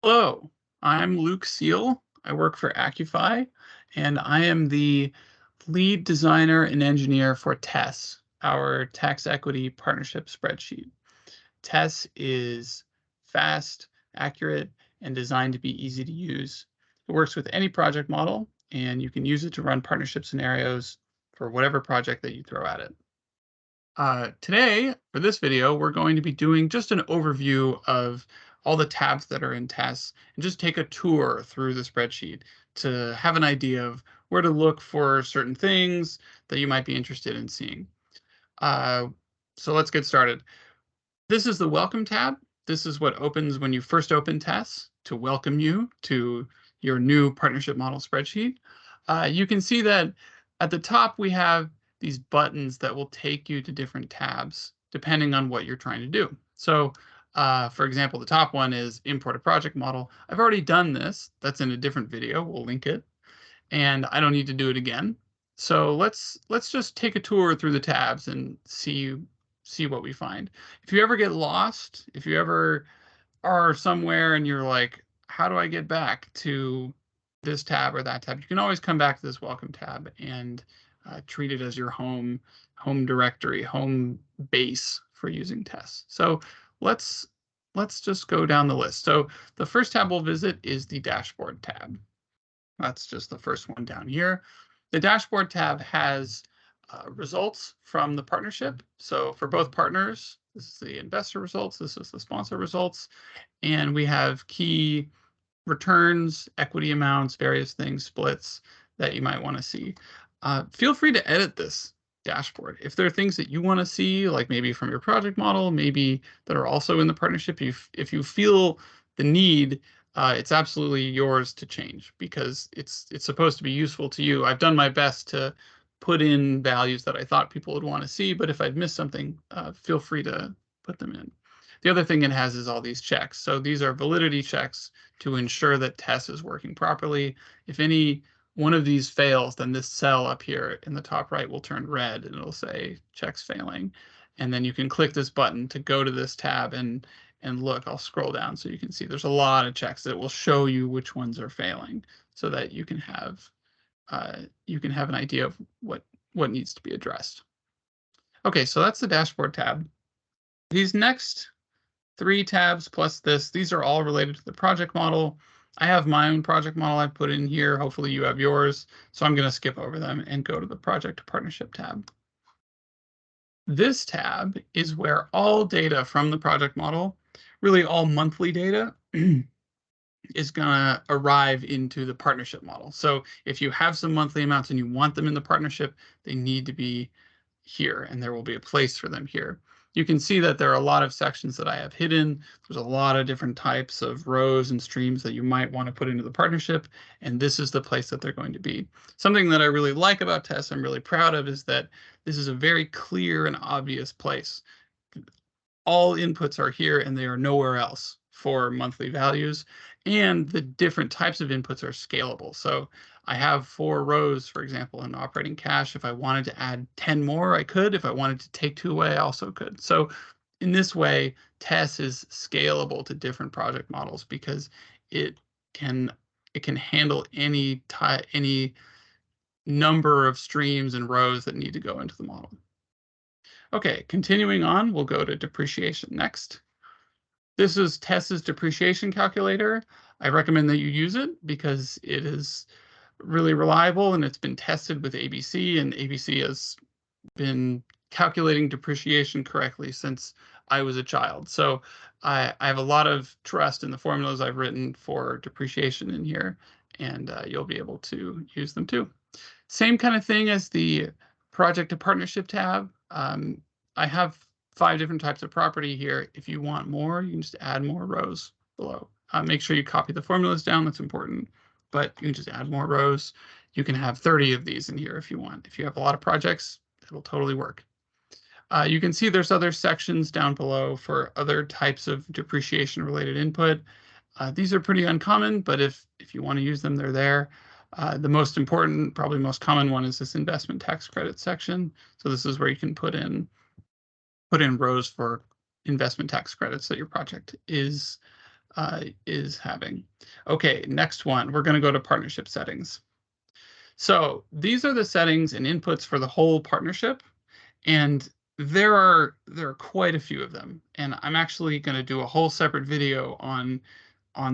Hello, I'm Luke Seal. I work for Accufy, and I am the lead designer and engineer for Tess, our tax equity partnership spreadsheet. Tess is fast, accurate, and designed to be easy to use. It works with any project model, and you can use it to run partnership scenarios for whatever project that you throw at it. Today, for this video, we're going to be doing just an overview of all the tabs that are in Tess and just take a tour through the spreadsheet to have an idea of where to look for certain things that you might be interested in seeing. Uh, so let's get started. This is the Welcome tab. This is what opens when you first open Tess to welcome you to your new partnership model spreadsheet. You can see that at the top we have these buttons that will take you to different tabs depending on what you're trying to do. So for example, the top one is import a project model. I've already done this. That's in a different video. We'll link it. And I don't need to do it again. So let's just take a tour through the tabs and see what we find. If you ever get lost, if you ever are somewhere and you're like, how do I get back to this tab or that tab? You can always come back to this welcome tab and treat it as your home directory, home base for using Tess. So let's just go down the list. So the first tab we'll visit is the dashboard tab. That's just the first one down here. The dashboard tab has results from the partnership. So for both partners, this is the investor results, this is the sponsor results, and we have key returns, equity amounts, various things, splits that you might want to see. Feel free to edit this dashboard. If there are things that you want to see, like maybe from your project model, maybe that are also in the partnership, if you feel the need, it's absolutely yours to change because it's supposed to be useful to you. I've done my best to put in values that I thought people would want to see, but if I've missed something, feel free to put them in. The other thing it has is all these checks. So these are validity checks to ensure that Tess is working properly. If any one of these fails, then this cell up here in the top right will turn red and it'll say checks failing. And then you can click this button to go to this tab and look. I'll scroll down so you can see there's a lot of checks that will show you which ones are failing so that you can have an idea of what needs to be addressed. Okay, so that's the dashboard tab. These next 3 tabs plus this, these are all related to the project model. I have my own project model I've put in here. Hopefully you have yours. So I'm going to skip over them and go to the project to partnership tab. This tab is where all data from the project model, really all monthly data, is going to arrive into the partnership model. So if you have some monthly amounts and you want them in the partnership, they need to be here, and there will be a place for them here. You can see that there are a lot of sections that I have hidden. There's a lot of different types of rows and streams that you might want to put into the partnership, and this is the place that they're going to be. Something that I really like about Tess, I'm really proud of, is that this is a very clear and obvious place. All inputs are here and they are nowhere else for monthly values, and the different types of inputs are scalable. So I have 4 rows, for example, in operating cash. If I wanted to add 10 more, I could. If I wanted to take 2 away, I also could. So in this way, Tess is scalable to different project models because it can handle any number of streams and rows that need to go into the model. Okay, continuing on, we'll go to depreciation next. This is Tess's depreciation calculator. I recommend that you use it because it is really reliable and it's been tested with ABC, and ABC has been calculating depreciation correctly since I was a child. So I have a lot of trust in the formulas I've written for depreciation in here, and you'll be able to use them too. Same kind of thing as the project to partnership tab. I have 5 different types of property here. If you want more, you can just add more rows below. Make sure you copy the formulas down, that's important, but you can just add more rows. You can have 30 of these in here if you want. If you have a lot of projects, it'll totally work. You can see there's other sections down below for other types of depreciation related input. These are pretty uncommon, but if you want to use them, they're there. The most important, probably most common one is this investment tax credit section. So this is where you can put in rows for investment tax credits that your project is is having. Okay, next one, we're going to go to partnership settings. So these are the settings and inputs for the whole partnership, and there are quite a few of them. And I'm actually going to do a whole separate video on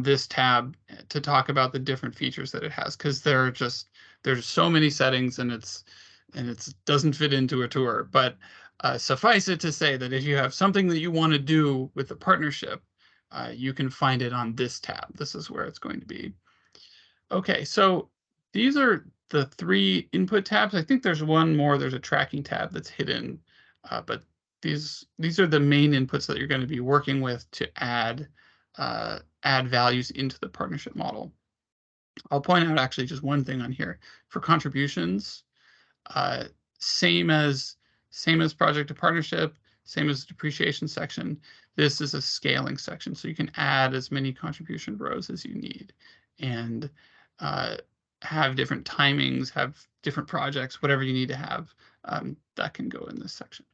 this tab to talk about the different features that it has, because there's so many settings, and it doesn't fit into a tour. But suffice it to say that if you have something that you want to do with the partnership, you can find it on this tab. This is where it's going to be. Okay, so these are the three input tabs. I think there's one more. There's a tracking tab that's hidden, but these are the main inputs that you're going to be working with to add values into the partnership model. I'll point out actually just one thing on here. For contributions, uh, same as project to partnership, same as the depreciation section. This is a scaling section, so you can add as many contribution rows as you need, and have different timings, have different projects, whatever you need to have, that can go in this section.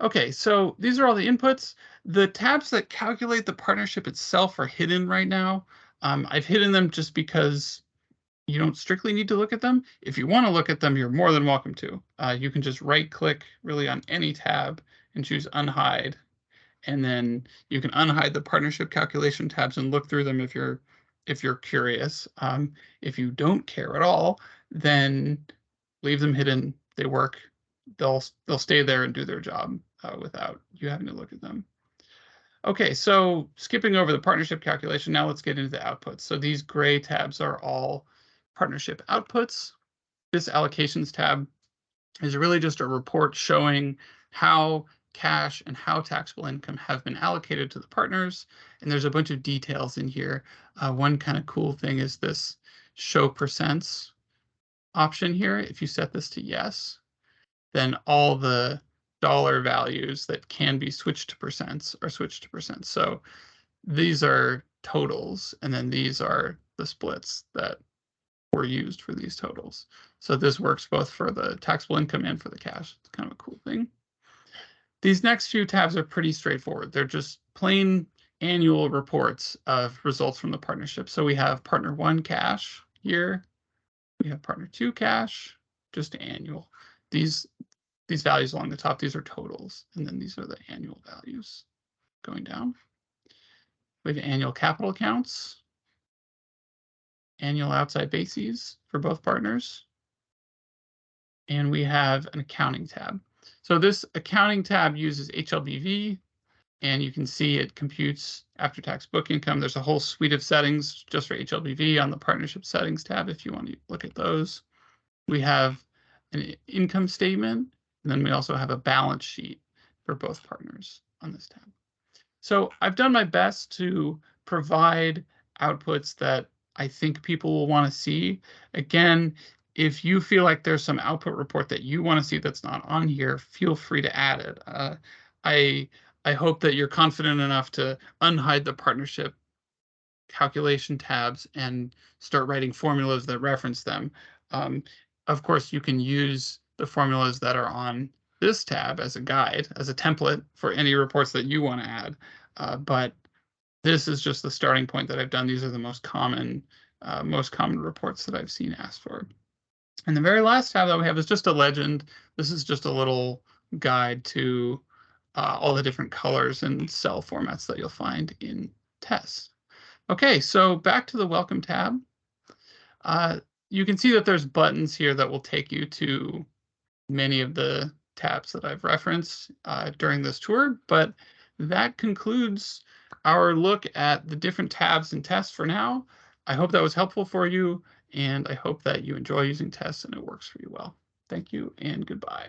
Okay, so these are all the inputs. The tabs that calculate the partnership itself are hidden right now. I've hidden them just because you don't strictly need to look at them. If you want to look at them, you're more than welcome to. You can just right-click really on any tab and choose Unhide, and then you can unhide the partnership calculation tabs and look through them if you're curious. If you don't care at all, then leave them hidden. They work. They'll stay there and do their job without you having to look at them. Okay, so skipping over the partnership calculation, now let's get into the outputs. So these gray tabs are all partnership outputs. This allocations tab is really just a report showing how cash and how taxable income have been allocated to the partners. And there's a bunch of details in here. One kind of cool thing is this show percents option here. If you set this to yes, then all the dollar values that can be switched to percents are switched to percents. So these are totals, and then these are the splits that were used for these totals. So this works both for the taxable income and for the cash. It's kind of a cool thing. These next few tabs are pretty straightforward. They're just plain annual reports of results from the partnership. So we have partner 1 cash here. We have partner 2 cash, just annual. These values along the top, these are totals, and then these are the annual values going down. We have annual capital accounts, annual outside bases for both partners, and we have an accounting tab. So this accounting tab uses HLBV, and you can see it computes after-tax book income. There's a whole suite of settings just for HLBV on the partnership settings tab if you want to look at those. We have an income statement, and then we also have a balance sheet for both partners on this tab. So I've done my best to provide outputs that I think people will want to see. Again, if you feel like there's some output report that you want to see that's not on here, feel free to add it. I hope that you're confident enough to unhide the partnership calculation tabs and start writing formulas that reference them. Of course, you can use the formulas that are on this tab as a guide, as a template for any reports that you want to add. But this is just the starting point that I've done. These are the most common reports that I've seen asked for. And the very last tab that we have is just a legend. This is just a little guide to all the different colors and cell formats that you'll find in Tess. Okay, so back to the Welcome tab. You can see that there's buttons here that will take you to many of the tabs that I've referenced during this tour, but that concludes our look at the different tabs in Tess for now. I hope that was helpful for you, and I hope that you enjoy using Tess and it works for you well. Thank you and goodbye.